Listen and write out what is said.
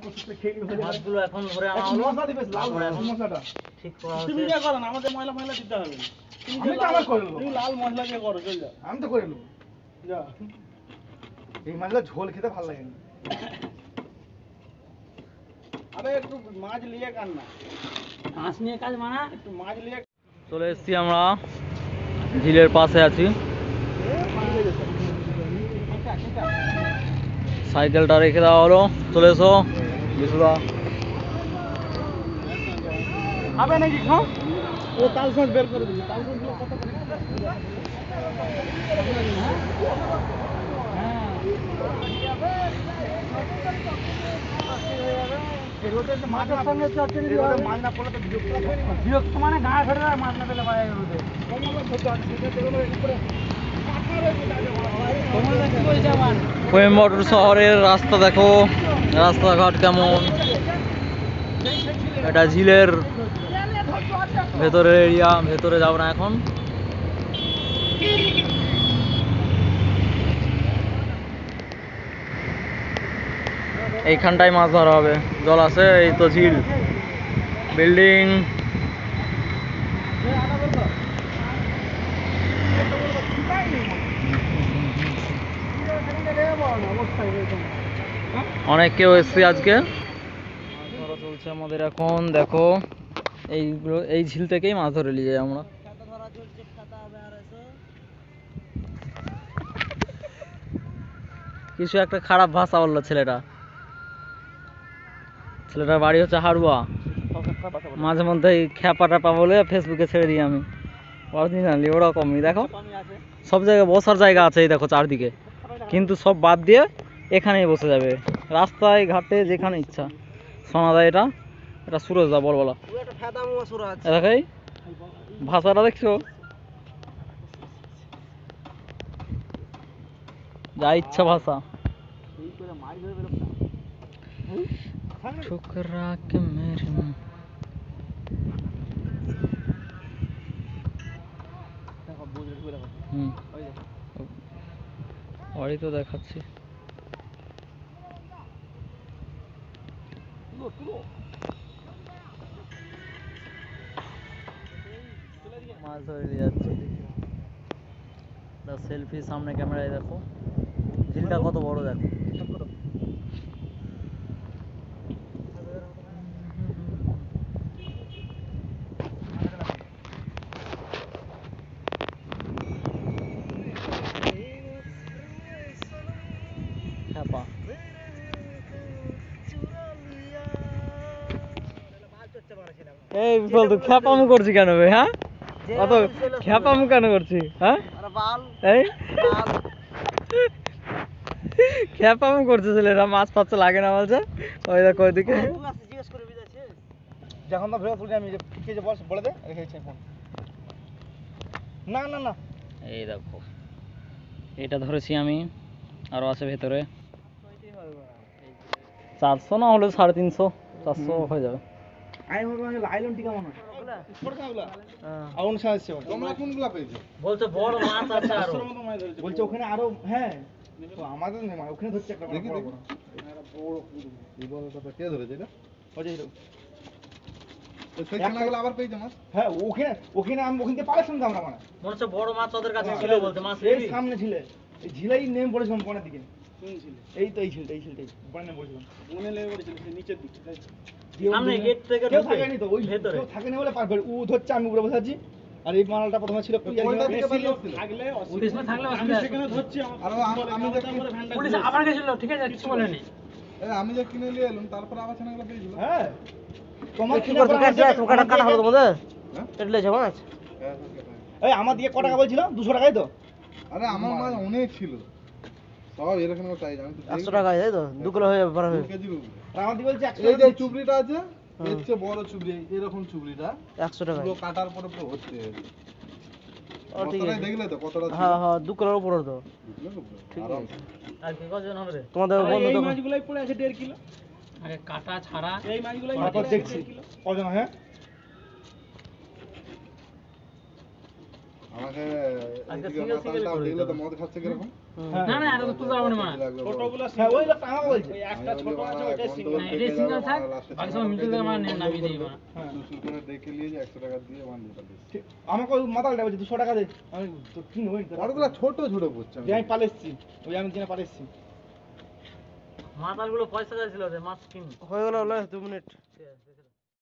প্রসেসে খেয়ে নিবে মাছগুলো এখন ধরে আনা হলো মশলা দিবেস লাল মশলাটা ঠিক করা হচ্ছে তুমি যা করো না আমাদের ময়লা ময়লা দিতে হবে না আমি তো আমার করে নেব তুমি লাল মশলা দিয়ে করো চল যা আমি তো করে নেব যা এই মাছটা ঝোল খেতে ভালো লাগে না আরে একটু মাছ নিয়ে কান না মাছ নিয়ে কাজ মানা একটু মাছ নিয়ে চলে এসেছি আমরা ঝিলের পাশে আছি সাইকেলটা রেখে দেওয়া হলো চলে এসো বিশুদা হবে নাকি খাও ও তাল শাঁস বের করে দিবি তাল শাঁসগুলো কত করে মাছের সঙ্গে চচ্চড়ি দিয়ে মাছ না পড়লে তো বিরক্ত মানে গায়ে ফেটে যায় মাছ না পেলে পায়ে রোদে কোয়েম্বাটুর শহরের রাস্তা দেখো রাস্তাঘাট কেমন এটা ঝিলের ভেতরের এরিয়া ভেতরে যাব না এখন এইখানটাই মাছ ধরা হবে জল আছে এই তো ঝিল বিল্ডিং অনেক কেউ এসছে আজকে ধরা চলছে আমাদের এখন দেখো এইগুলো এই ঝিল থেকেই মাছ ধরে নিয়ে যাই আমরা কিছু একটা খারাপ ভাষা বললো ছেলেটার বাড়ি হচ্ছে হাড়ুয়া মাঝে মধ্যে খ্যাপা ট্যাপা বলে ফেসবুকে ছেড়ে দিই আমি অরিজিনালি ওরকমই দেখো সব জায়গায় বসার জায়গা আছে এই দেখো চারদিকে কিন্তু সব বাদ দিয়ে এখানেই বসে যাবে রাস্তায় ঘাটে যেখানে ইচ্ছা সোনাদা এটা এটা সুরজদা বলা দেখাই ভাষাটা দেখছো যা ইচ্ছা ভাষা ठुकरा के मेरे ওই তো দেখাচ্ছি মাছ ধরে নিয়ে যাচ্ছে সেলফি সামনে ক্যামেরায় দেখো ঝিলটা কত বড় দেখো এই বল তো খ্যাপামু করছি কেন ভাই হ্যাঁ অত খ্যাপামু কেন করছি হ্যাঁ এই খ্যাপামু করছে ছেলেরা মাছ ফাছ লাগে না বলছে ওই দেখো ওইদিকে যখন তো ভেবে তুলি আমি যে কে যে বস বলে দে রেখেছি ফোন না না না এই দেখো এটা ধরেছি আমি আরো আছে ভেতরে 400 না হলে 350 400 হয়ে যাবে আই মানে লাইলন টিকা মনে হয় ছোট কাগুলা আউন সাহায্য তোমরা কোনগুলা পেয়েছো বলছে বড় মাছ আছে আরো বলছে ওখানে আরো হ্যাঁ তো আমাদের নেই ওখানে ধরছে একটা বড় বড় বড় এই বড়টা কে ধরেছে এটা ওই যে তো সেই কানাগুলো আবার পেয়েছো মাছ হ্যাঁ ওখানে আমি ওখানে পালাছিলাম তো আমরা মানে মনে হচ্ছে বড় মাছ ওদের কাছে ছিল বলতে মাছ এই সামনে ছিল এই ঝিলাই নেম পড়েছিলাম কোণের দিকে কোন ছিল এই তো এই ঝিলটাই কোণে পড়েছিলাম মনে লেগে পড়েছিল সেই নিচের দিকে সামনে গেট থেকে কেউ থাকেনি তো ওই ভেতরে কেউ থাকেনি বলে পার ও ধরছে আমি উপরে বসে আছি আর এই মালটা প্রথমে ছিল থাকলে অসুবিধা থাকলে আমি সেখানে ধরছি আর আমি পুলিশ আবার গেছিল ঠিক আছে কিছু বলেনি আমি যে কিনে নিয়ে এলাম তারপর আবার ছানাগুলো পেয়েছিল হ্যাঁ তোমার কি করতে কাটা কাটা হবে তোমাদের কেটলে যাবে মাছ এই আমার দিকে কত টাকা বলছিল 200 টাকাই তো আরে আমার মাছ অনেক ছিল সব এরকম সাইজ আমি তো 100 টাকা তাই তো 2 কিলো হয়ে যাবে পার হবে 2 কেজি আমার দিকে বলছে 100 এই যে চুবড়িটা আছে এর চেয়ে বড় চুবড়ি এরকম চুবড়িটা 100 টাকা পুরো কাটার পরে পুরো হচ্ছে ও ঠিক আছে দেখলে তো কতটা ছিল হ্যাঁ হ্যাঁ 2 কিলোর উপরে তো ঠিক আছে আর কি কজন হবে রে তোমাদের বন্ধু তো এই মাছগুলাই পড়ে আছে 1.5 কিলো আগে কাটা ছাড়া এই মাছগুলাই তারপর দেখছি কজন হ্যাঁ আমাকে আজকে এদিকে সিঙ্গেল মাথাটা করে দেখলে তো দিতে মদ খাচ্ছে কিরকম না না এটা তো তুলতে পারবো না মা ছোটগুলো হ্যাঁ ওইগুলো টাঙা বলছে একটা ছোট আছে ওইটাই সিঙ্গেল এটাই সিঙ্গেল থাক বাকি সব মিডল থেকে মানে নামিয়ে দিই মা সুসু করে দেখে নিয়ে যে 100 টাকা দিয়ে বানিয়ে পাঠিয়েছে ঠিক, আমাকে ওই মাতালটা বলছে 200 টাকা দে আমি তো কি নই বড়গুলো ছোট ছোট বুঝছো যে আমি পালেছি ওই আমি কিনে পালেছি মাতালগুলো পয়সা চাইছিল যে মাছ কিন হয়ে গেল 2 মিনিট ঠিক আছে